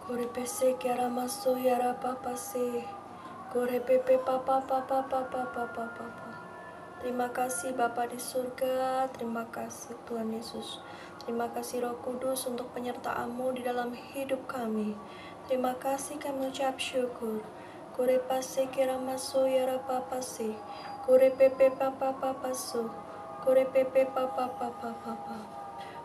Kore pese kiara maso yara papa se. Kore pepe papa papa papa papa papa. Terima kasih Bapa di surga, terima kasih Tuhan Yesus. Terima kasih Roh Kudus untuk penyertaan-Mu di dalam hidup kami. Terima kasih kami ucap syukur. Kore pase kira maso yara papa se. Kore pepe papa papa so. Kore pepe papa papa papa.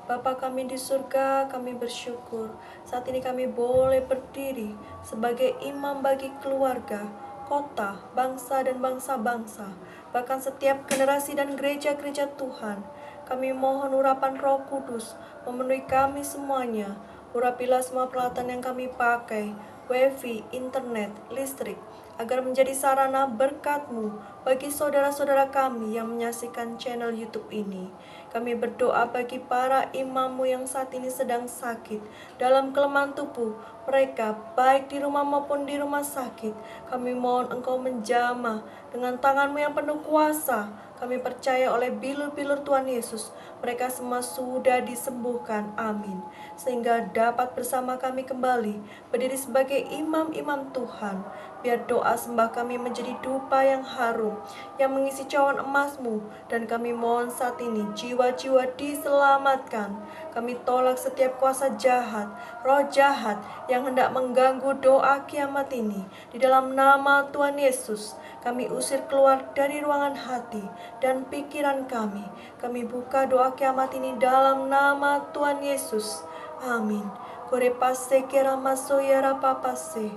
Bapa kami di surga, kami bersyukur. Saat ini kami boleh berdiri sebagai imam bagi keluarga, kota, bangsa, dan bangsa-bangsa. Bahkan setiap generasi dan gereja-gereja Tuhan. Kami mohon urapan Roh Kudus memenuhi kami semuanya. Urapilah semua peralatan yang kami pakai, wifi, internet, listrik, agar menjadi sarana berkat-Mu bagi saudara-saudara kami yang menyaksikan channel YouTube ini. Kami berdoa bagi para imam-Mu yang saat ini sedang sakit dalam kelemahan tubuh mereka, baik di rumah maupun di rumah sakit. Kami mohon Engkau menjamah dengan tangan-Mu yang penuh kuasa. Kami percaya oleh bilur-bilur Tuhan Yesus, mereka semua sudah disembuhkan. Amin. Sehingga dapat bersama kami kembali berdiri sebagai imam-imam Tuhan. Biar doa sembah kami menjadi dupa yang harum, yang mengisi cawan emas-Mu. Dan kami mohon saat ini jiwa-jiwa diselamatkan. Kami tolak setiap kuasa jahat, roh jahat yang hendak mengganggu doa kiamat ini. Di dalam nama Tuhan Yesus, kami usir keluar dari ruangan hati dan pikiran kami. Kami buka doa kiamat ini dalam nama Tuhan Yesus. Amin. Kore pase kera maso yara papase.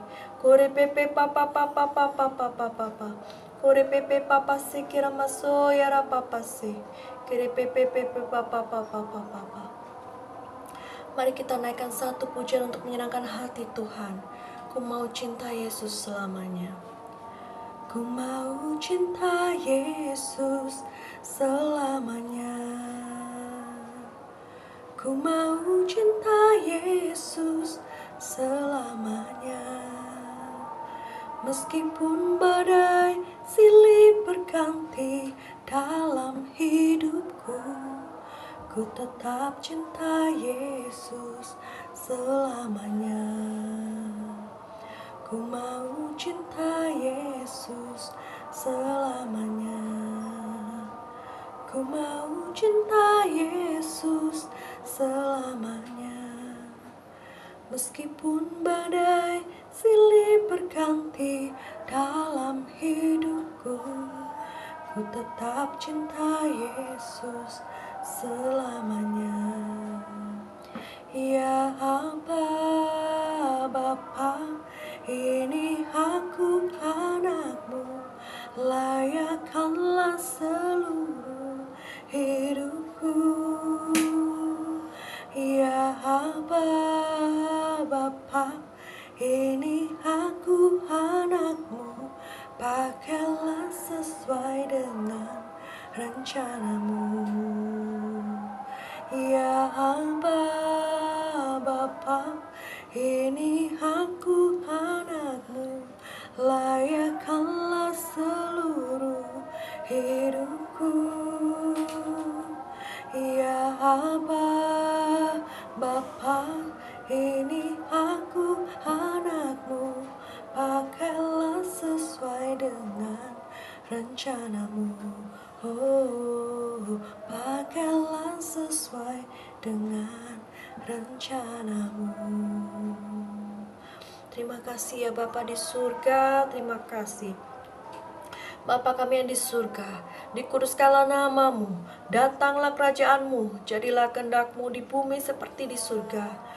Kore pepe papa papa papa papa papa. Kore pepe papa se kera maso yara papase. Kore pepe pepe papa papa papa. Mari kita naikkan satu pujian untuk menyenangkan hati Tuhan. Ku mau cinta Yesus selamanya. Ku mau cinta Yesus selamanya. Ku mau cinta Yesus selamanya. Meskipun badai silih berganti dalam hidupku, ku tetap cinta Yesus selamanya. Ku mau cinta Yesus selamanya. Ku mau cinta Yesus selamanya. Meskipun badai silih berganti dalam hidupku, ku tetap cinta Yesus selamanya. Ya Aba, Bapa, ini aku anak-Mu, layakkanlah seluruh hidupku. Ya Aba, Bapa, ini aku anak-Mu, pakailah sesuai dengan rencana-Mu. Ya Aba, Bapa, ini aku anak-Mu, layakkanlah seluruh hidupku. Ya Aba, Bapa, ini aku anak-Mu, pakailah sesuai dengan rencana-Mu. Oh, pakailah sesuai dengan rencana-Mu. Terima kasih ya Bapa di surga, terima kasih. Bapa kami yang di surga, dikuduskanlah nama-Mu, datanglah kerajaan-Mu, jadilah kehendak-Mu di bumi seperti di surga.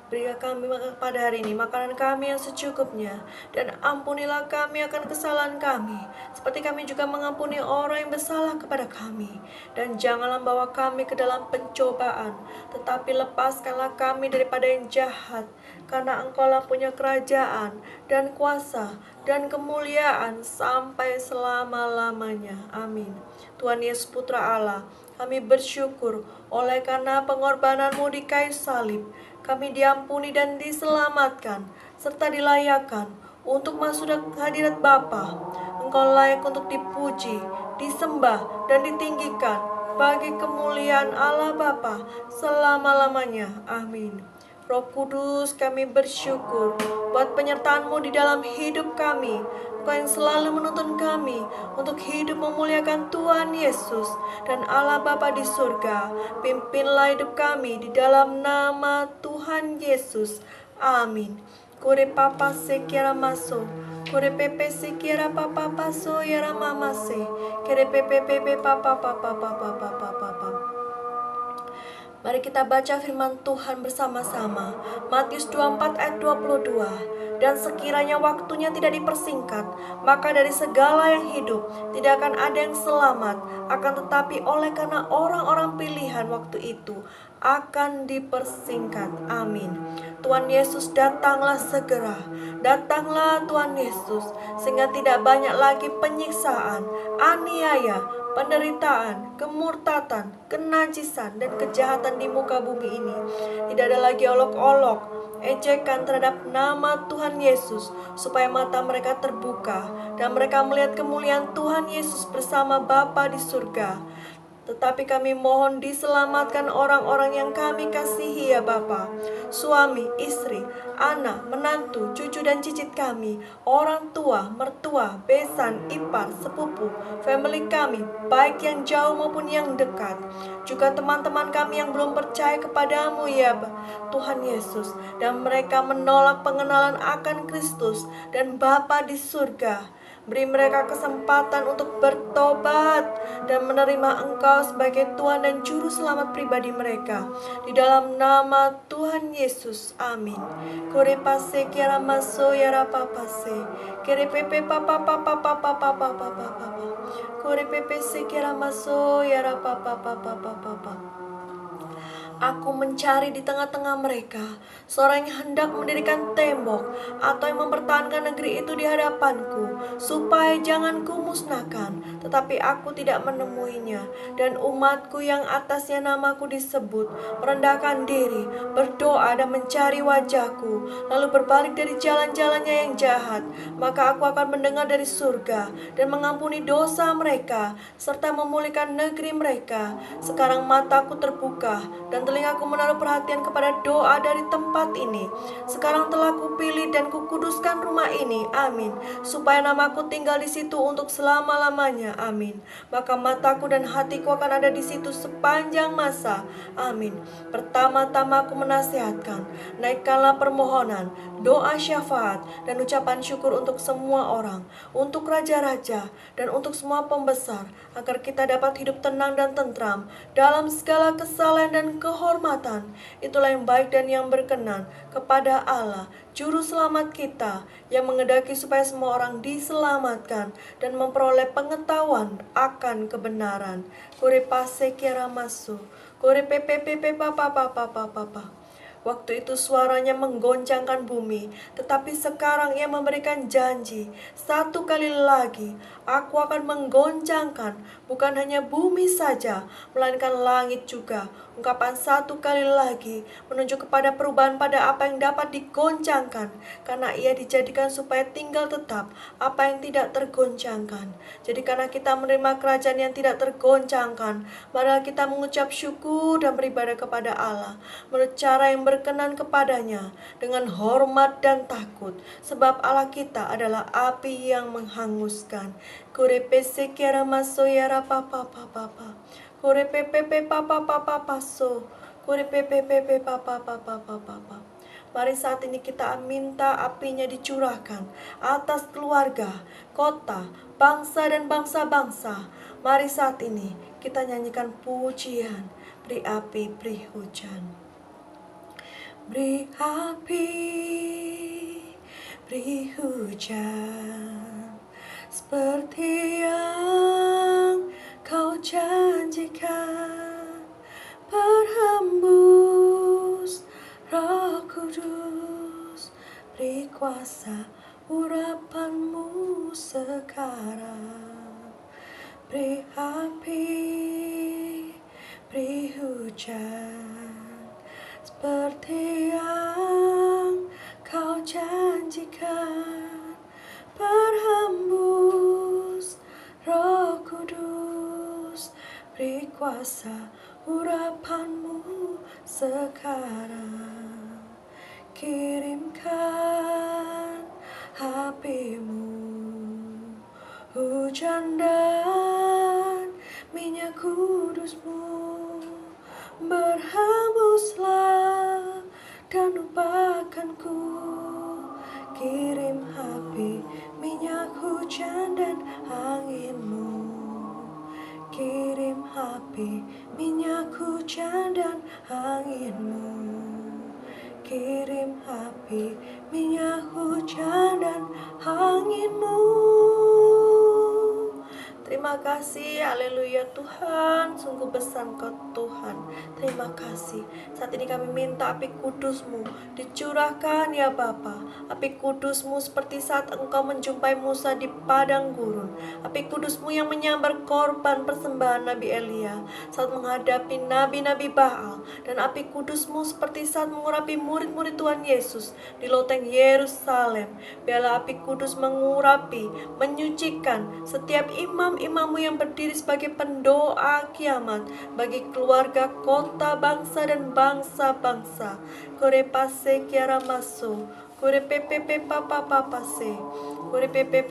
Berilah kami pada hari ini makanan kami yang secukupnya, dan ampunilah kami akan kesalahan kami, seperti kami juga mengampuni orang yang bersalah kepada kami. Dan janganlah bawa kami ke dalam pencobaan, tetapi lepaskanlah kami daripada yang jahat, karena Engkau-lah punya kerajaan, dan kuasa, dan kemuliaan sampai selama-lamanya. Amin. Tuhan Yesus Putra Allah, kami bersyukur oleh karena pengorbanan-Mu di kayu salib, kami diampuni dan diselamatkan, serta dilayakkan untuk masuk ke hadirat Bapa. Engkau layak untuk dipuji, disembah, dan ditinggikan bagi kemuliaan Allah Bapa selama-lamanya. Amin. Roh Kudus, kami bersyukur buat penyertaan-Mu di dalam hidup kami. Engkau yang selalu menuntun kami untuk hidup memuliakan Tuhan Yesus dan Allah Bapa di surga. Pimpinlah hidup kami di dalam nama Tuhan Yesus. Amin. Kore papa sekira maso, kore pepe sekira papa paso yara mama se, kere pepe pepe papa papa papa papa papa. Mari kita baca firman Tuhan bersama-sama. Matius 24 ayat 22. Dan sekiranya waktunya tidak dipersingkat, maka dari segala yang hidup tidak akan ada yang selamat, akan tetapi oleh karena orang-orang pilihan waktu itu akan dipersingkat. Amin. Tuhan Yesus, datanglah segera. Datanglah Tuhan Yesus, sehingga tidak banyak lagi penyiksaan, aniaya, penderitaan, kemurtatan, kenajisan, dan kejahatan di muka bumi ini. Tidak ada lagi olok-olok, ejekan terhadap nama Tuhan Yesus, supaya mata mereka terbuka dan mereka melihat kemuliaan Tuhan Yesus bersama Bapa di surga. Tetapi kami mohon diselamatkan orang-orang yang kami kasihi ya Bapa. Suami, istri, anak, menantu, cucu dan cicit kami, orang tua, mertua, besan, ipar, sepupu, family kami, baik yang jauh maupun yang dekat. Juga teman-teman kami yang belum percaya kepadamu ya Tuhan Yesus. Dan mereka menolak pengenalan akan Kristus dan Bapa di surga. Beri mereka kesempatan untuk bertobat dan menerima Engkau sebagai Tuhan dan Juru Selamat pribadi mereka. Di dalam nama Tuhan Yesus, amin. Kore pase kira maso yara papase, kere pepe papa papa papa papa papa papa, kore pepe se kira maso yara papa papa papa papa. Aku mencari di tengah-tengah mereka seorang yang hendak mendirikan tembok atau yang mempertahankan negeri itu di hadapanku, supaya jangan kumusnahkan, tetapi aku tidak menemuinya. Dan umatku yang atasnya namaku disebut merendahkan diri, berdoa dan mencari wajahku, lalu berbalik dari jalan-jalannya yang jahat, maka aku akan mendengar dari surga dan mengampuni dosa mereka serta memulihkan negeri mereka. Sekarang mataku terbuka dan telingaku menaruh perhatian kepada doa dari tempat ini. Sekarang telah kupilih dan kukuduskan rumah ini, amin, supaya namaku tinggal di situ untuk selama-lamanya, amin. Maka mataku dan hatiku akan ada di situ sepanjang masa, amin. Pertama-tama aku menasihatkan, naikkanlah permohonan, doa syafaat, dan ucapan syukur untuk semua orang, untuk raja-raja, dan untuk semua pembesar, agar kita dapat hidup tenang dan tentram dalam segala kesalahan dan kehormatan. Itulah yang baik dan yang berkenan kepada Allah, Juru Selamat kita, yang menghendaki supaya semua orang diselamatkan dan memperoleh pengetahuan akan kebenaran. Kore pase kiara masu, kore pepe pepe papa papa papa papa. Waktu itu suaranya menggoncangkan bumi, tetapi sekarang ia memberikan janji, satu kali lagi aku akan menggoncangkan bukan hanya bumi saja, melainkan langit juga. Ungkapan satu kali lagi menunjuk kepada perubahan pada apa yang dapat digoncangkan, karena ia dijadikan supaya tinggal tetap apa yang tidak tergoncangkan. Jadi karena kita menerima kerajaan yang tidak tergoncangkan, marilah kita mengucap syukur dan beribadah kepada Allah menurut cara yang berkenan kepadanya, dengan hormat dan takut, sebab Allah kita adalah api yang menghanguskan. Kore pese kiara maso yara papa papa papa, kore pepe papa papa paso, kore pepe papa papa papa. Mari saat ini kita minta apinya dicurahkan atas keluarga, kota, bangsa dan bangsa-bangsa. Mari saat ini kita nyanyikan pujian, beri api, beri hujan. Beri api, beri hujan, seperti yang Kau janjikan, berhembus Roh Kudus, beri kuasa urapan-Mu sekarang. Beri api, beri hujan, seperti yang Kau janjikan, berhembus Roh Kudus, beri kuasa urapan-Mu sekarang. kirimkan apimu, hujan dan minyak kudus-Mu, berhembuslah dan lupakanku. Kirim api, minyak, hujan dan angin-Mu. Kirim api, minyak, hujan dan angin-Mu. Kirim api, minyak, hujan dan angin-Mu. Terima kasih, haleluya Tuhan, sungguh besar Engkau Tuhan. Terima kasih. Saat ini kami minta api kudus-Mu dicurahkan ya Bapa. Api kudus-Mu seperti saat Engkau menjumpai Musa di padang gurun. Api kudus-Mu yang menyambar korban persembahan Nabi Elia saat menghadapi nabi-nabi Baal. Dan api kudus-Mu seperti saat mengurapi murid-murid Tuhan Yesus di loteng Yerusalem. Biarlah api kudus mengurapi, menyucikan setiap imam-imam-Mu yang berdiri sebagai pendoa kiamat bagi keluarga, kota, bangsa, dan bangsa-bangsa. Kore pase kiara maso, kore pepe papa papa se, kore pepe.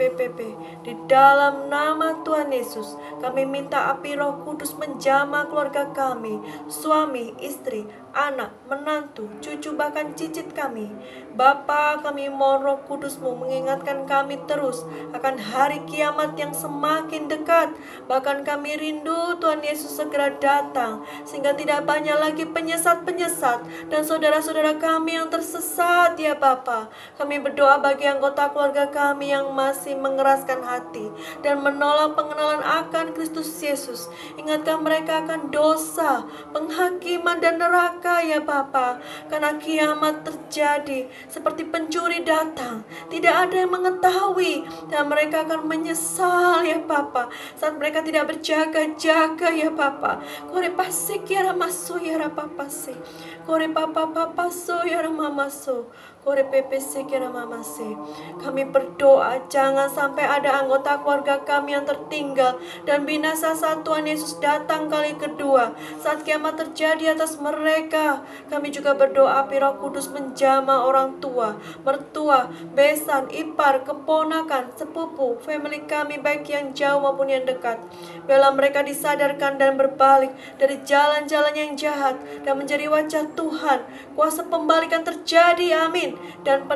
Di dalam nama Tuhan Yesus, kami minta api Roh Kudus menjamah keluarga kami, suami, istri, anak, menantu, cucu, bahkan cicit kami. Bapa, kami mohon Roh Kudus-Mu mengingatkan kami terus akan hari kiamat yang semakin dekat. Bahkan kami rindu Tuhan Yesus segera datang, sehingga tidak banyak lagi penyesat-penyesat dan saudara-saudara kami yang tersesat ya Bapa. Kami berdoa bagi anggota keluarga kami yang masih mengeraskan hati dan menolak pengenalan akan Kristus Yesus. Ingatkan mereka akan dosa, penghakiman, dan neraka ya Bapa. Karena kiamat terjadi seperti pencuri datang, tidak ada yang mengetahui, dan mereka akan menyesal ya Bapa saat mereka tidak berjaga-jaga ya Bapa. Kore pasik ya ramaso ya rapapase, kore papa so ya ramamaso, kore pepese ya ramamase. Kami berdoa jangan sampai ada anggota keluarga kami yang tertinggal dan binasa saat Tuhan Yesus datang kali kedua. Saat kiamat terjadi atas mereka, kami juga berdoa api Roh Kudus menjamah orang tua, mertua, besan, ipar, keponakan, sepupu, family kami baik yang jauh maupun yang dekat. Biarlah mereka disadarkan dan berbalik dari jalan-jalan yang jahat dan menjadi wajah Tuhan. Kuasa pembalikan terjadi, amin. Dan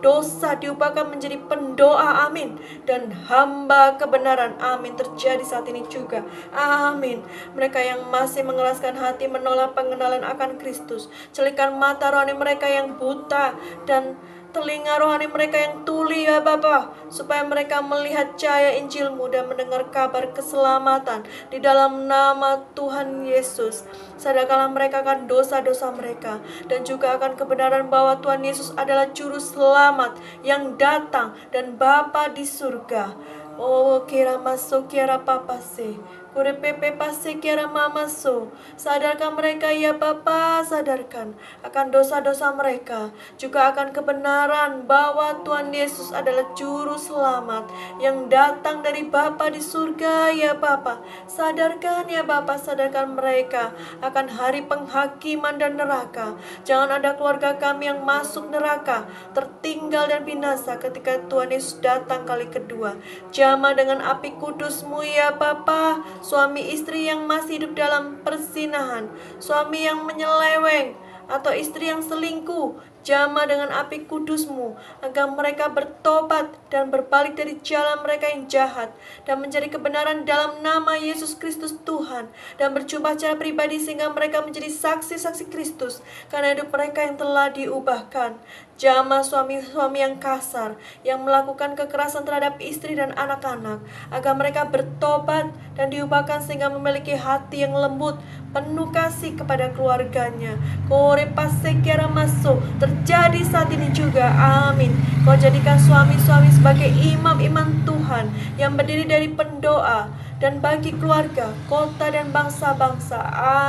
dosa diubahkan menjadi pendoa, amin. Dan hamba kebenaran, amin, terjadi saat ini juga, amin. Mereka yang masih mengeraskan hati menolak pengenalan akan Kristus, celikan mata rohani mereka yang buta dan telinga rohani mereka yang tuli ya Bapa, supaya mereka melihat cahaya Injil-Mu dan mendengar kabar keselamatan di dalam nama Tuhan Yesus. Sadarkanlah mereka akan dosa-dosa mereka dan juga akan kebenaran bahwa Tuhan Yesus adalah juru selamat yang datang dan Bapa di surga. Oh kira masuk kira papa se, kure pepe pase kira mama so. Sadarkan mereka ya Bapa, sadarkan akan dosa-dosa mereka, juga akan kebenaran bahwa Tuhan Yesus adalah juru selamat yang datang dari Bapa di surga ya Bapa. Sadarkan ya Bapa, sadarkan mereka akan hari penghakiman dan neraka. Jangan ada keluarga kami yang masuk neraka, tertinggal dan binasa ketika Tuhan Yesus datang kali kedua. Jamah dengan api kudus-Mu ya Bapa, suami istri yang masih hidup dalam persinahan, suami yang menyeleweng atau istri yang selingkuh, jamah dengan api kudus-Mu agar mereka bertobat dan berbalik dari jalan mereka yang jahat dan menjadi kebenaran dalam nama Yesus Kristus Tuhan, dan berjumpa secara pribadi sehingga mereka menjadi saksi-saksi Kristus karena hidup mereka yang telah diubahkan. Jamah suami-suami yang kasar, yang melakukan kekerasan terhadap istri dan anak-anak, agar mereka bertobat dan diubahkan sehingga memiliki hati yang lembut, penuh kasih kepada keluarganya. Kore pasekiara masuk terjadi saat ini juga, amin. Kau jadikan suami-suami sebagai imam-imam Tuhan yang berdiri dari pendoa dan bagi keluarga, kota dan bangsa-bangsa.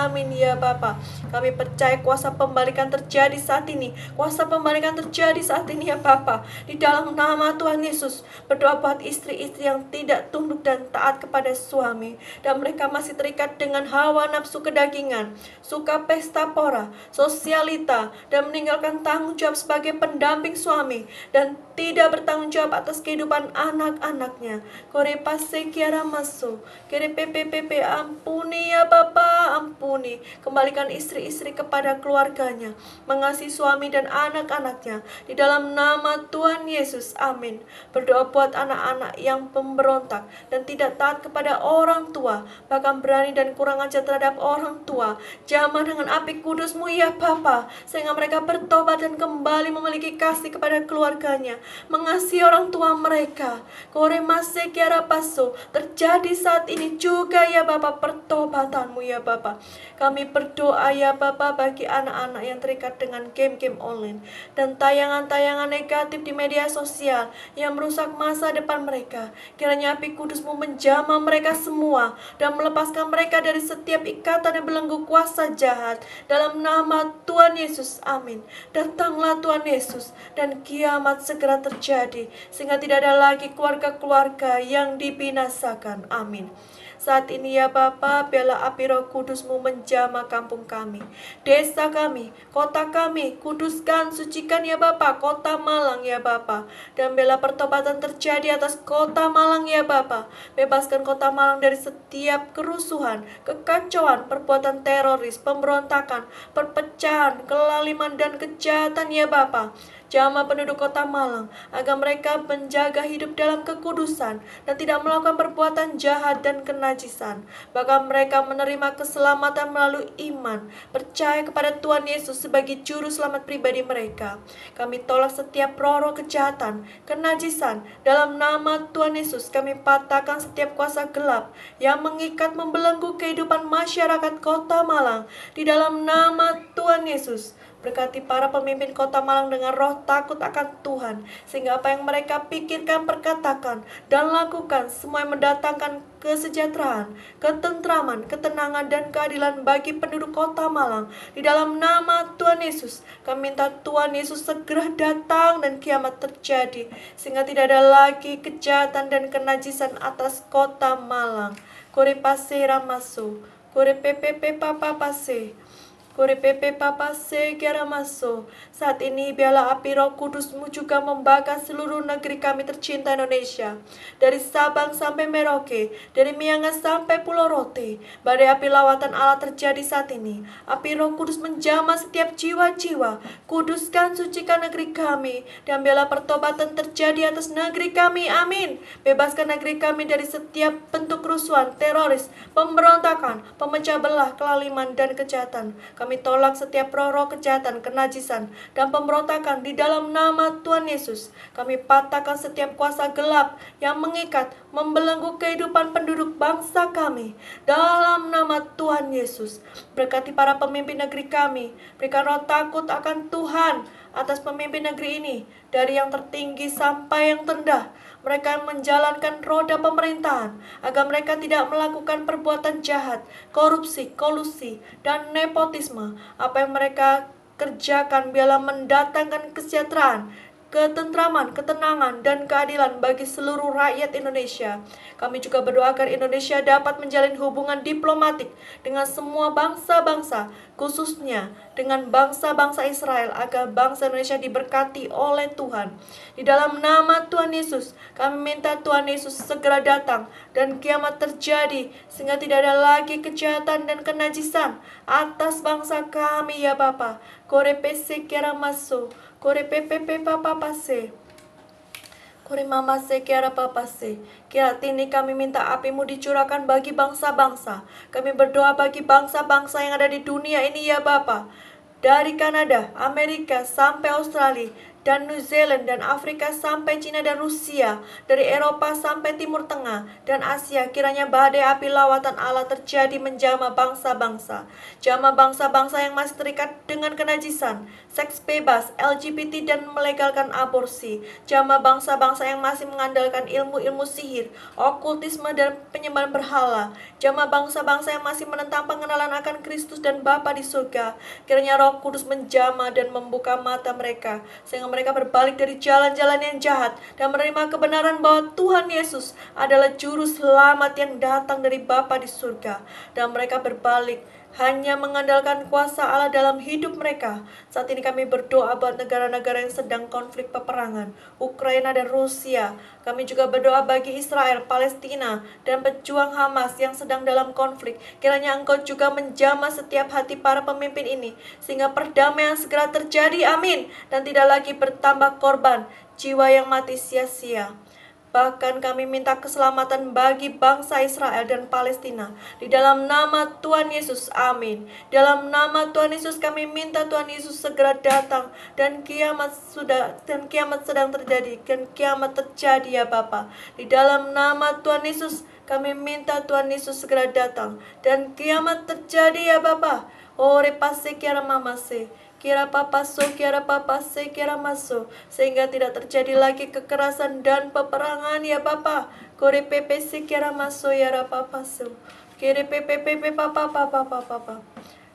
Amin ya Bapa. Kami percaya kuasa pembalikan terjadi saat ini. Kuasa pembalikan terjadi saat ini ya Bapa. Di dalam nama Tuhan Yesus, berdoa buat istri-istri yang tidak tunduk dan taat kepada suami, dan mereka masih terikat dengan hawa nafsu kedagingan, suka pesta pora, sosialita, dan meninggalkan tanggung jawab sebagai pendamping suami, dan tidak bertanggung jawab atas kehidupan anak-anaknya. Kore pase kiara maso, kere pepe, ampuni ya Bapa, ampuni. Kembalikan istri-istri kepada keluarganya, mengasihi suami dan anak-anaknya. Di dalam nama Tuhan Yesus, amin. Berdoa buat anak-anak yang pemberontak dan tidak taat kepada orang tua, bahkan berani dan kurang ajar terhadap orang tua. Jamah dengan api kudus-Mu ya Bapa, sehingga mereka bertobat dan kembali memiliki kasih kepada keluarganya, mengasihi orang tua mereka. Kore mase kiara paso, terjadi saat ini juga ya Bapa pertobatan-Mu ya Bapa. Kami berdoa ya Bapa bagi anak-anak yang terikat dengan game-game online dan tayangan-tayangan negatif di media sosial yang merusak masa depan mereka. Kiranya api kudus-Mu menjamah mereka semua dan melepaskan mereka dari setiap ikatan dan belenggu kuasa jahat. Dalam nama Tuhan Yesus, amin. Datanglah Tuhan Yesus dan kiamat segera terjadi, sehingga tidak ada lagi keluarga-keluarga yang dibinasakan. Amin. Saat ini ya Bapa, biarlah api Roh Kudus-Mu menjamah kampung kami, desa kami, kota kami. Kuduskan, sucikan ya Bapa kota Malang ya Bapa. Dan biarlah pertobatan terjadi atas kota Malang ya Bapa. Bebaskan kota Malang dari setiap kerusuhan, kekacauan, perbuatan teroris, pemberontakan, perpecahan, kelaliman dan kejahatan ya Bapa. Jamah penduduk kota Malang agar mereka menjaga hidup dalam kekudusan dan tidak melakukan perbuatan jahat dan kenajisan. Bahkan mereka menerima keselamatan melalui iman, percaya kepada Tuhan Yesus sebagai juru selamat pribadi mereka. Kami tolak setiap roh-roh kejahatan, kenajisan. Dalam nama Tuhan Yesus kami patahkan setiap kuasa gelap yang mengikat, membelenggu kehidupan masyarakat kota Malang. Di dalam nama Tuhan Yesus, berkati para pemimpin kota Malang dengan roh takut akan Tuhan, sehingga apa yang mereka pikirkan, perkatakan, dan lakukan semua yang mendatangkan kesejahteraan, ketentraman, ketenangan, dan keadilan bagi penduduk kota Malang. Di dalam nama Tuhan Yesus, kami minta Tuhan Yesus segera datang dan kiamat terjadi, sehingga tidak ada lagi kejahatan dan kenajisan atas kota Malang. Kore pase ramaso, kore pepe papa pase, Kore pepe papa se kiara maso. Saat ini biarlah api Roh Kudus-Mu juga membakar seluruh negeri kami tercinta Indonesia, dari Sabang sampai Merauke, dari Miangas sampai Pulau Rote. Badai api lawatan Allah terjadi saat ini. Api Roh Kudus menjamah setiap jiwa-jiwa. Kuduskan, sucikan negeri kami, dan biarlah pertobatan terjadi atas negeri kami. Amin. Bebaskan negeri kami dari setiap bentuk kerusuhan, teroris, pemberontakan, pemecah belah, kelaliman, dan kejahatan. Kami tolak setiap roh-roh kejahatan, kenajisan, dan pemberontakan di dalam nama Tuhan Yesus. Kami patahkan setiap kuasa gelap yang mengikat, membelenggu kehidupan penduduk bangsa kami. Dalam nama Tuhan Yesus, berkati para pemimpin negeri kami. Berikan roh takut akan Tuhan atas pemimpin negeri ini, dari yang tertinggi sampai yang terendah. Mereka menjalankan roda pemerintahan agar mereka tidak melakukan perbuatan jahat, korupsi, kolusi, dan nepotisme. Apa yang mereka kerjakan biarlah mendatangkan kesejahteraan, ketentraman, ketenangan, dan keadilan bagi seluruh rakyat Indonesia. Kami juga berdoa agar Indonesia dapat menjalin hubungan diplomatik dengan semua bangsa-bangsa, khususnya dengan bangsa-bangsa Israel, agar bangsa Indonesia diberkati oleh Tuhan. Di dalam nama Tuhan Yesus, kami minta Tuhan Yesus segera datang dan kiamat terjadi, sehingga tidak ada lagi kejahatan dan kenajisan atas bangsa kami ya Bapa. Kore pese kiara maso, kore pepe papa pase, kore mama se kiara papa se. Kira ini kami minta api-Mu dicurahkan bagi bangsa-bangsa. Kami berdoa bagi bangsa-bangsa yang ada di dunia ini ya Bapa. Dari Kanada, Amerika, sampai Australia, dan New Zealand dan Afrika sampai Cina dan Rusia, dari Eropa sampai Timur Tengah dan Asia. Kiranya badai api lawatan Allah terjadi menjamah bangsa-bangsa. Jamah bangsa-bangsa yang masih terikat dengan kenajisan, seks bebas, LGBT dan melegalkan aborsi. Jamah bangsa-bangsa yang masih mengandalkan ilmu-ilmu sihir, okultisme dan penyembahan berhala. Jamah bangsa-bangsa yang masih menentang pengenalan akan Kristus dan Bapa di surga. Kiranya Roh Kudus menjamah dan membuka mata mereka, sehingga mereka berbalik dari jalan-jalan yang jahat dan menerima kebenaran bahwa Tuhan Yesus adalah juru selamat yang datang dari Bapa di surga. Dan mereka berbalik hanya mengandalkan kuasa Allah dalam hidup mereka. Saat ini kami berdoa buat negara-negara yang sedang konflik peperangan, Ukraina dan Rusia. Kami juga berdoa bagi Israel, Palestina, dan pejuang Hamas yang sedang dalam konflik. Kiranya Engkau juga menjamah setiap hati para pemimpin ini, sehingga perdamaian segera terjadi, amin. Dan tidak lagi bertambah korban, jiwa yang mati sia-sia. Bahkan kami minta keselamatan bagi bangsa Israel dan Palestina. Di dalam nama Tuhan Yesus, amin. Dalam nama Tuhan Yesus kami minta Tuhan Yesus segera datang. Dan kiamat sedang terjadi. Dan kiamat terjadi ya Bapa. Di dalam nama Tuhan Yesus kami minta Tuhan Yesus segera datang. Dan kiamat terjadi ya Bapa. Ore pase kiara mamase. Kira papaso, kira papase, kira maso, sehingga tidak terjadi lagi kekerasan dan peperangan ya Bapa. Kore pepese kira maso ya rapapaso. Kire pepepepe papa papa papa.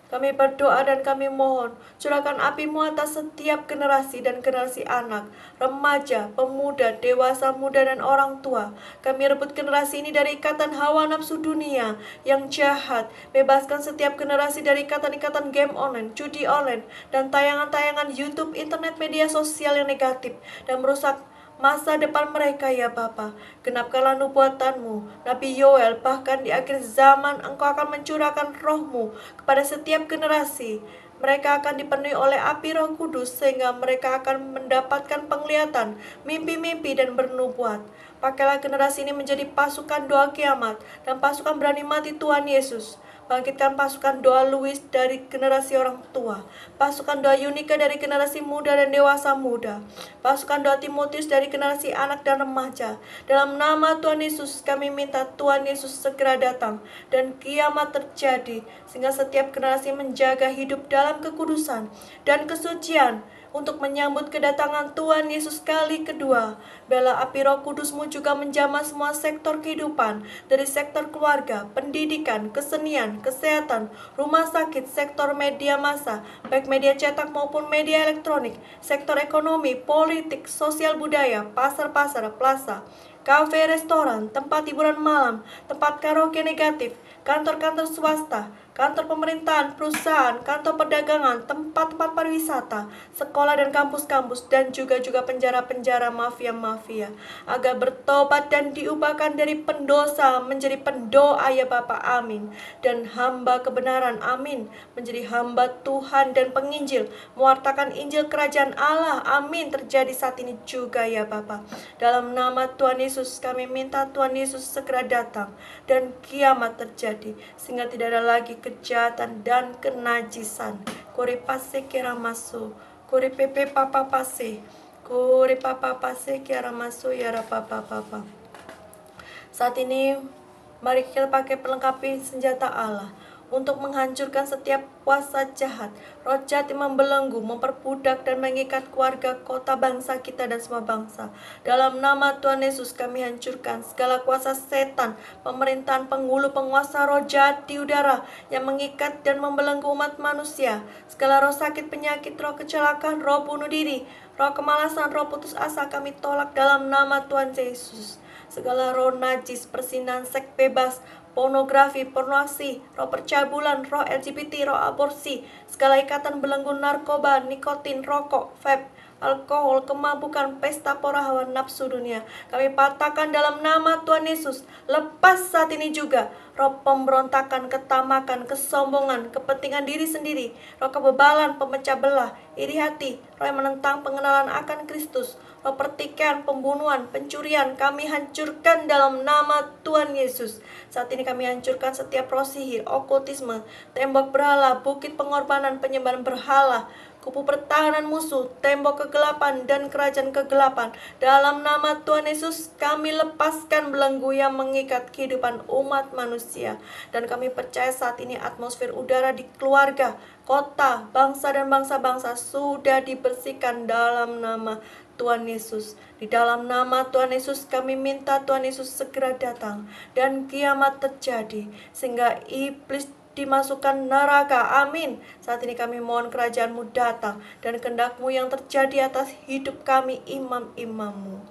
Kami berdoa dan kami mohon, curahkan api-Mu atas setiap generasi dan generasi anak, remaja, pemuda, dewasa, muda, dan orang tua. Kami rebut generasi ini dari ikatan hawa nafsu dunia yang jahat. Bebaskan setiap generasi dari ikatan-ikatan game online, judi online, dan tayangan-tayangan YouTube, internet, media sosial yang negatif dan merusak masa depan mereka ya Bapa. Genapkanlah nubuatan-Mu, Nabi Yoel, bahkan di akhir zaman Engkau akan mencurahkan Roh-Mu kepada setiap generasi. Mereka akan dipenuhi oleh api Roh Kudus sehingga mereka akan mendapatkan penglihatan, mimpi-mimpi dan bernubuat. Pakailah generasi ini menjadi pasukan doa kiamat dan pasukan berani mati Tuhan Yesus. Bangkitkan pasukan doa Louis dari generasi orang tua, pasukan doa Yunika dari generasi muda dan dewasa muda, pasukan doa Timotius dari generasi anak dan remaja. Dalam nama Tuhan Yesus kami minta Tuhan Yesus segera datang dan kiamat terjadi, sehingga setiap generasi menjaga hidup dalam kekudusan dan kesucian untuk menyambut kedatangan Tuhan Yesus kali kedua. Bela api Roh Kudus-Mu juga menjamah semua sektor kehidupan, dari sektor keluarga, pendidikan, kesenian, kesehatan, rumah sakit, sektor media massa, baik media cetak maupun media elektronik, sektor ekonomi, politik, sosial budaya, pasar-pasar, plaza, kafe, restoran, tempat hiburan malam, tempat karaoke negatif, kantor-kantor swasta, kantor pemerintahan, perusahaan, kantor perdagangan, tempat-tempat pariwisata, sekolah dan kampus-kampus, dan juga penjara-penjara, mafia-mafia, agar bertobat dan diubahkan dari pendosa menjadi pendoa ya Bapa, amin. Dan hamba kebenaran, amin, menjadi hamba Tuhan dan penginjil, mewartakan Injil Kerajaan Allah, amin, terjadi saat ini juga ya Bapa. Dalam nama Tuhan Yesus kami minta Tuhan Yesus segera datang dan kiamat terjadi, sehingga tidak ada lagi kejahatan dan kenajisan. Kore pase kira maso, kore pepe papa pase, kore papa pase kira maso ya papa papa. Saat ini mari kita pakai pelengkapi senjata Allah untuk menghancurkan setiap kuasa jahat, roh jahat yang membelenggu, memperbudak dan mengikat keluarga, kota, bangsa kita dan semua bangsa. Dalam nama Tuhan Yesus kami hancurkan segala kuasa setan, pemerintahan, penghulu, penguasa roh jahat di udara yang mengikat dan membelenggu umat manusia. Segala roh sakit, penyakit, roh kecelakaan, roh bunuh diri, roh kemalasan, roh putus asa kami tolak dalam nama Tuhan Yesus. Segala roh najis, persinahan, seks bebas, pornografi, pornografi, roh percabulan, roh LGBT, roh aborsi, segala ikatan belenggu narkoba, nikotin, rokok, vape, alkohol, kemabukan, pesta pora hawa nafsu dunia, kami patahkan dalam nama Tuhan Yesus. Lepas saat ini juga roh pemberontakan, ketamakan, kesombongan, kepentingan diri sendiri, roh kebebalan, pemecah belah, iri hati, roh yang menentang pengenalan akan Kristus, roh pertikaian, pembunuhan, pencurian, kami hancurkan dalam nama Tuhan Yesus. Saat ini kami hancurkan setiap roh sihir, okultisme, tembok berhala, bukit pengorbanan, penyembahan berhala, kupu pertahanan musuh, tembok kegelapan dan kerajaan kegelapan. Dalam nama Tuhan Yesus, kami lepaskan belenggu yang mengikat kehidupan umat manusia. Dan kami percaya saat ini atmosfer udara di keluarga, kota, bangsa dan bangsa-bangsa sudah dibersihkan dalam nama Tuhan Yesus. Di dalam nama Tuhan Yesus kami minta Tuhan Yesus segera datang dan kiamat terjadi sehingga iblis dimasukkan neraka. Amin. Saat ini kami mohon kerajaan-Mu datang dan kehendak-Mu yang terjadi atas hidup kami imam-imam-Mu.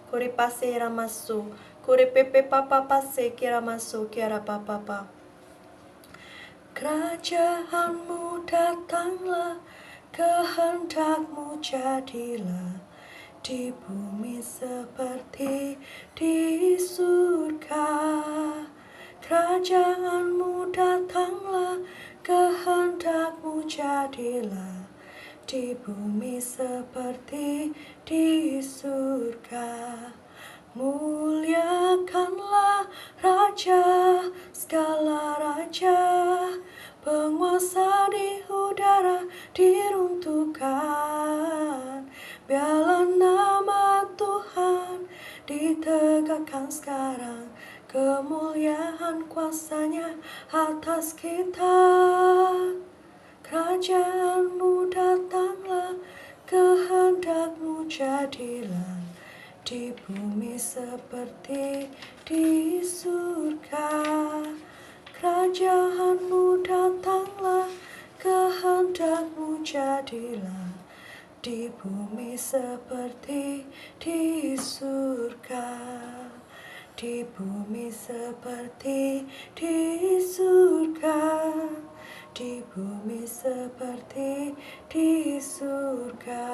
Kuri pase ramasu, kuri pepe papa pase kira masu kira papa. Kerajaan-Mu datanglah, kehendak-Mu jadilah di bumi seperti di surga. Kerajaan-Mu datanglah, kehendak-Mu jadilah di bumi seperti di surga. Muliakanlah Raja, segala raja, penguasa di udara diruntuhkan. Biarlah nama Tuhan ditegakkan sekarang, kemuliaan kuasa-Nya atas kita. Kerajaan-Mu datanglah, kehendak-Mu jadilah di bumi seperti di surga. Kerajaan-Mu datanglah, kehendak-Mu jadilah di bumi seperti di surga. Di bumi seperti di surga. Di bumi seperti di surga.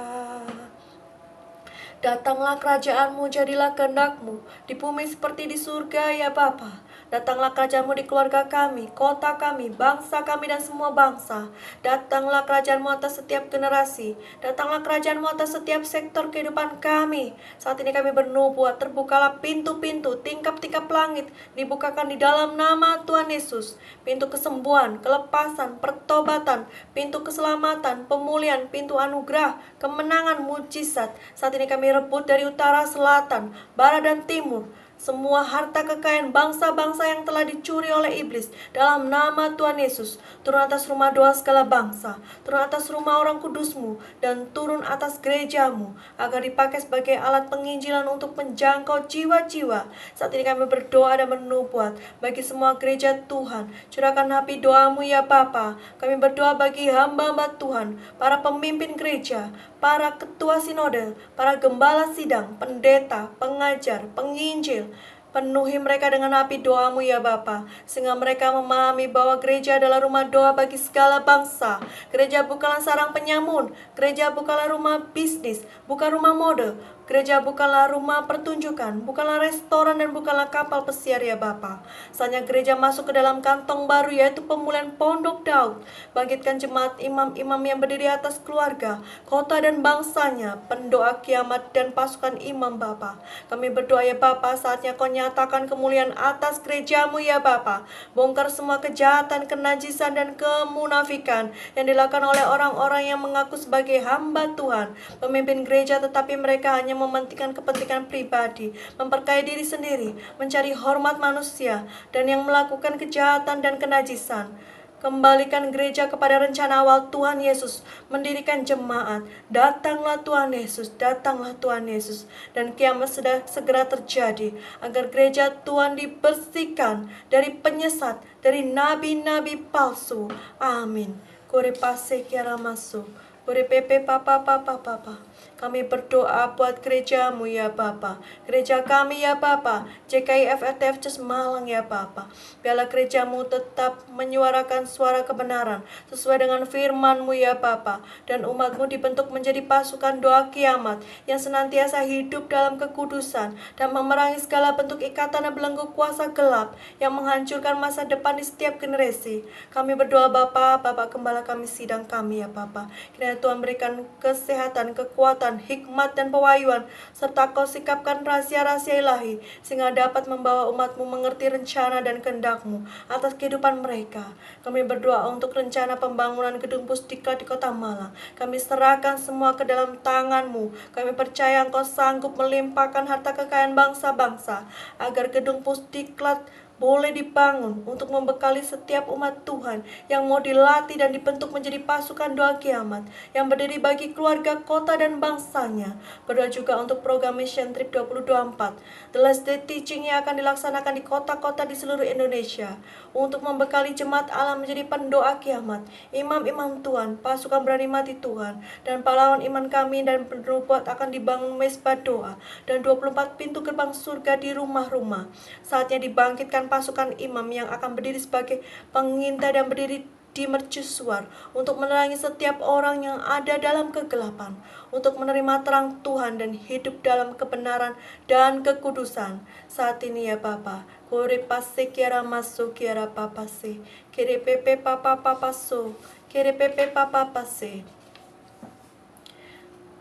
Datanglah kerajaan-Mu, jadilah kehendak-Mu di bumi seperti di surga ya Bapa. Datanglah kerajaan-Mu di keluarga kami, kota kami, bangsa kami dan semua bangsa. Datanglah kerajaan-Mu atas setiap generasi. Datanglah kerajaan-Mu atas setiap sektor kehidupan kami. Saat ini kami bernubuat, terbukalah pintu-pintu, tingkap-tingkap langit dibukakan di dalam nama Tuhan Yesus. Pintu kesembuhan, kelepasan, pertobatan, pintu keselamatan, pemulihan, pintu anugerah, kemenangan, mujizat. Saat ini kami rebut dari utara, selatan, barat dan timur semua harta kekayaan bangsa-bangsa yang telah dicuri oleh iblis dalam nama Tuhan Yesus. Turun atas rumah doa segala bangsa, turun atas rumah orang kudus-Mu, dan turun atas gereja-Mu, agar dipakai sebagai alat penginjilan untuk menjangkau jiwa-jiwa. Saat ini kami berdoa dan bernubuat bagi semua gereja Tuhan. Curahkan api doa-Mu ya Bapa. Kami berdoa bagi hamba-hamba Tuhan, para pemimpin gereja, para ketua sinode, para gembala sidang, pendeta, pengajar, penginjil. Penuhi mereka dengan api doa-Mu ya Bapa, sehingga mereka memahami bahwa gereja adalah rumah doa bagi segala bangsa. Gereja bukanlah sarang penyamun, gereja bukanlah rumah bisnis, bukan rumah mode. Gereja bukanlah rumah pertunjukan, bukanlah restoran dan bukanlah kapal pesiar ya Bapa. Saatnya gereja masuk ke dalam kantong baru, yaitu pemulihan Pondok Daud. Bangkitkan jemaat imam-imam yang berdiri atas keluarga, kota dan bangsanya, pendoa kiamat dan pasukan imam Bapa. Kami berdoa ya Bapa, saatnya Kau nyatakan kemuliaan atas gereja-Mu ya Bapa. Bongkar semua kejahatan, kenajisan dan kemunafikan yang dilakukan oleh orang-orang yang mengaku sebagai hamba Tuhan, pemimpin gereja, tetapi mereka hanya mementingkan kepentingan pribadi, memperkaya diri sendiri, mencari hormat manusia, dan yang melakukan kejahatan dan kenajisan. Kembalikan gereja kepada rencana awal Tuhan Yesus, mendirikan jemaat. Datanglah Tuhan Yesus, datanglah Tuhan Yesus, dan kiamat sudah segera terjadi, agar gereja Tuhan dibersihkan dari penyesat, dari nabi-nabi palsu. Amin. Kore pase kiara masuk. Kore pepe papa papa papa. Kami berdoa buat gereja-Mu ya Bapa. Gereja kami ya Bapa, JKI FRTF Church Malang ya Bapa. Biarlah gereja-Mu tetap menyuarakan suara kebenaran sesuai dengan firman-Mu ya Bapa. Dan umat-Mu dibentuk menjadi pasukan doa kiamat yang senantiasa hidup dalam kekudusan dan memerangi segala bentuk ikatan dan belenggu kuasa gelap yang menghancurkan masa depan di setiap generasi. Kami berdoa Bapa, Bapak Gembala kami sidang kami ya Bapa. Kiranya Tuhan berikan kesehatan, kekuatan, kekuatan, hikmat dan pewahyuan, serta Kau sikapkan rahasia-rahasia ilahi, sehingga dapat membawa umat-Mu mengerti rencana dan kehendak-Mu atas kehidupan mereka. Kami berdoa untuk rencana pembangunan gedung Pusdiklat di Kota Malang. Kami serahkan semua ke dalam tangan-Mu. Kami percaya Engkau sanggup melimpahkan harta kekayaan bangsa-bangsa, agar gedung Pusdiklat boleh dibangun untuk membekali setiap umat Tuhan yang mau dilatih dan dibentuk menjadi pasukan doa kiamat yang berdiri bagi keluarga, kota, dan bangsanya. Berdoa juga untuk program Mission Trip 2024, The Last Day Teaching yang akan dilaksanakan di kota-kota di seluruh Indonesia untuk membekali jemaat Allah menjadi pendoa kiamat, imam-imam Tuhan, pasukan berani mati Tuhan, dan pahlawan iman kami dan penubuat akan dibangun mesbah doa dan 24 pintu gerbang surga di rumah-rumah. Saatnya dibangkitkan pasukan imam yang akan berdiri sebagai pengintai dan berdiri di mercusuar untuk menerangi setiap orang yang ada dalam kegelapan, untuk menerima terang Tuhan dan hidup dalam kebenaran dan kekudusan. Saat ini ya Bapa, kore pase kiara masuk kiara papase, kere pepe papa papaso, kere pepe papa pase.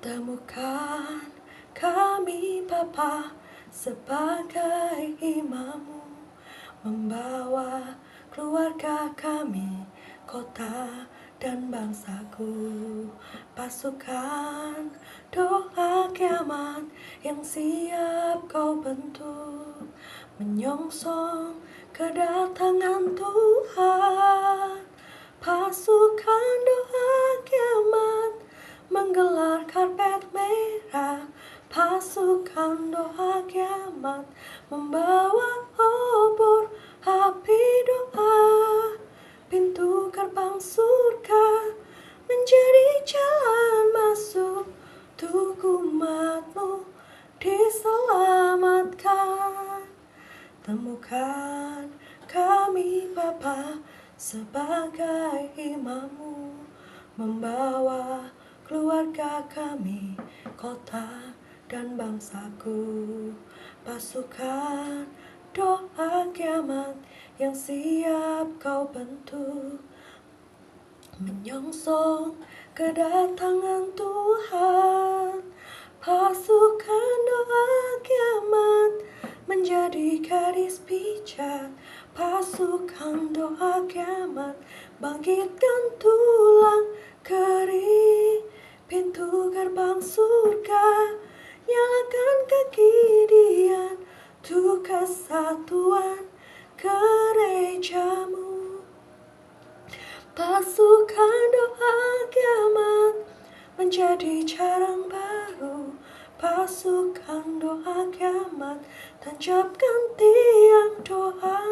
Temukan kami Bapa sebagai imam-Mu, membawa keluarga kami, kota dan bangsaku. Pasukan doa kiamat yang siap Kau bentuk, menyongsong kedatangan Tuhan. Pasukan doa kiamat menggelar karpet merah. Pasukan doa kiamat membawa obor api doa. Pintu gerbang surga menjadi jalan masuk untuk umat-Mu diselamatkan. Temukan kami Bapa sebagai imam-Mu, membawa keluarga kami, kota dan bangsaku. Pasukan doa kiamat yang siap Kau bentuk, menyongsong kedatangan Tuhan. Pasukan doa kiamat menjadi garis bijak. Pasukan doa kiamat bangkitkan tulang kering. Pintu gerbang surga nyalakan kegidian untuk kesatuan gereja-Mu. Pasukan doa kiamat menjadi jarang baru. Pasukan doa kiamat tancapkan tiang doa.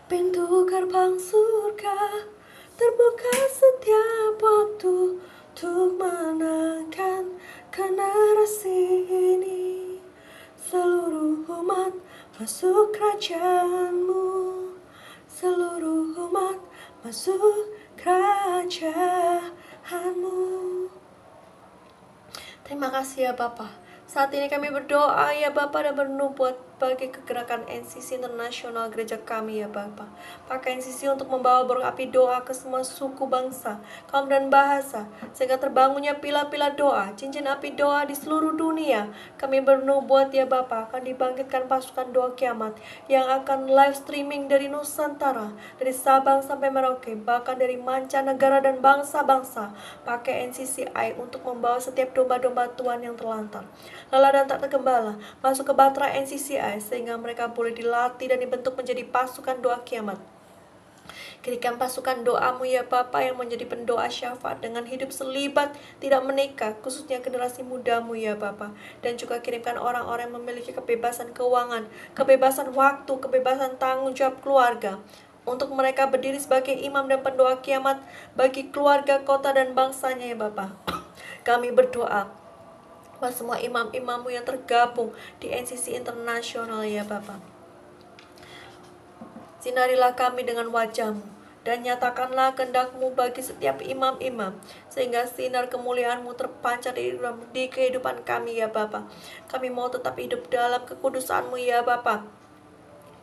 Pintu gerbang surga terbuka setiap waktu untuk menangkan generasi ini. Seluruh umat masuk kerajaan-Mu, seluruh umat masuk kerajaan-Mu. Terima kasih ya Bapa. Saat ini kami berdoa ya Bapa dan bernubuat bagi kegerakan NCC Internasional gereja kami ya Bapa. Pakai NCC untuk membawa borong api doa ke semua suku bangsa, kaum dan bahasa, sehingga terbangunnya pilar-pilar doa, cincin api doa di seluruh dunia. Kami bernubuat ya Bapa akan dibangkitkan pasukan doa kiamat yang akan live streaming dari Nusantara, dari Sabang sampai Merauke, bahkan dari mancanegara dan bangsa-bangsa. Pakai NCCI untuk membawa setiap domba-domba Tuhan yang terlantar, lelah dan tak tergembala masuk ke batra NCCI, sehingga mereka boleh dilatih dan dibentuk menjadi pasukan doa kiamat. Kirimkan pasukan doa-Mu ya Bapa yang menjadi pendoa syafaat dengan hidup selibat, tidak menikah, khususnya generasi muda-Mu ya Bapa. Dan juga kirimkan orang-orang yang memiliki kebebasan keuangan, kebebasan waktu, kebebasan tanggung jawab keluarga, untuk mereka berdiri sebagai imam dan pendoa kiamat bagi keluarga, kota, dan bangsanya ya Bapa. Kami berdoa buat semua imam-imam-Mu yang tergabung di NCC Internasional ya Bapa. Sinarilah kami dengan wajah-Mu, dan nyatakanlah kehendak-Mu bagi setiap imam-imam, sehingga sinar kemuliaan-Mu terpancar di kehidupan kami ya Bapa. Kami mau tetap hidup dalam kekudusan-Mu ya Bapa.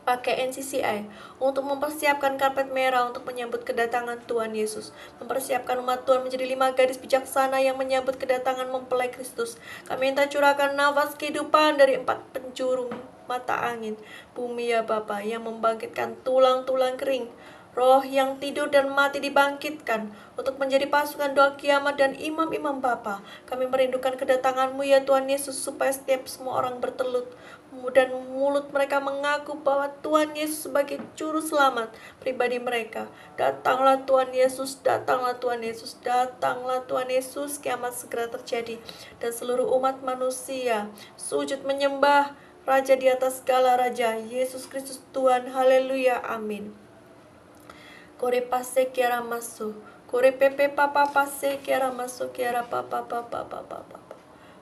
pakai NCCI untuk mempersiapkan karpet merah untuk menyambut kedatangan Tuhan Yesus. Mempersiapkan umat Tuhan menjadi 5 gadis bijaksana yang menyambut kedatangan mempelai Kristus. Kami minta curahkan nafas kehidupan dari 4 penjuru mata angin bumi ya Bapa, yang membangkitkan tulang-tulang kering. Roh yang tidur dan mati dibangkitkan untuk menjadi pasukan doa kiamat dan imam-imam Bapa. Kami merindukan kedatangan-Mu ya Tuhan Yesus, supaya setiap semua orang bertelut dan mulut mereka mengaku bahwa Tuhan Yesus sebagai juru selamat pribadi mereka. Datanglah Tuhan Yesus, datanglah Tuhan Yesus, datanglah Tuhan Yesus. Kiamat segera terjadi dan seluruh umat manusia sujud menyembah Raja di atas segala raja, Yesus Kristus Tuhan. Haleluya, amin. Kore pase kiara masu, kore pepe papa pase kiara masu, kiara papa papa papa papa.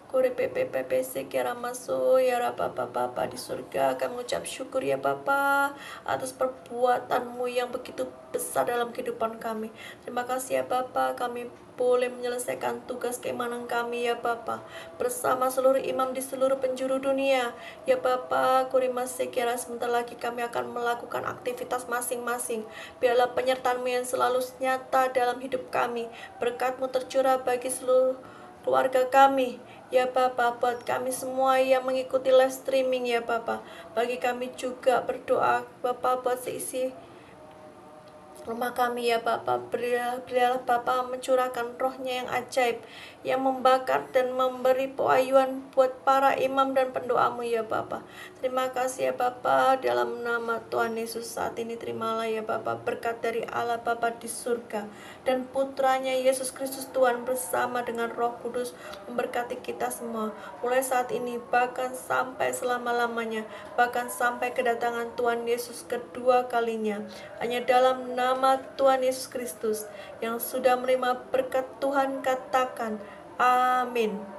Kore pepe pepe se kiara masu, yara papa papa di surga. Kami mengucap syukur ya Bapa atas perbuatan-Mu yang begitu besar dalam kehidupan kami. Terima kasih ya Bapa, kami boleh menyelesaikan tugas keimanan kami ya Bapa, bersama seluruh imam di seluruh penjuru dunia ya Bapa. Kurima sekira sebentar lagi kami akan melakukan aktivitas masing-masing. Biarlah penyertaan-Mu yang selalu nyata dalam hidup kami. Berkat-Mu tercurah bagi seluruh keluarga kami ya Bapa, buat kami semua yang mengikuti live streaming ya Bapa. Bagi kami juga berdoa Bapa buat seisi rumah kami ya Bapa. Berilah Bapa mencurahkan rohnya yang ajaib, yang membakar dan memberi pewahyuan buat para imam dan pendoa-Mu ya Bapa. Terima kasih ya Bapa, dalam nama Tuhan Yesus saat ini terimalah ya Bapa berkat dari Allah Bapa di surga dan putranya Yesus Kristus Tuhan bersama dengan Roh Kudus memberkati kita semua mulai saat ini bahkan sampai selama-lamanya, bahkan sampai kedatangan Tuhan Yesus kedua kalinya. Hanya dalam nama Tuhan Yesus Kristus yang sudah menerima berkat Tuhan katakan amin.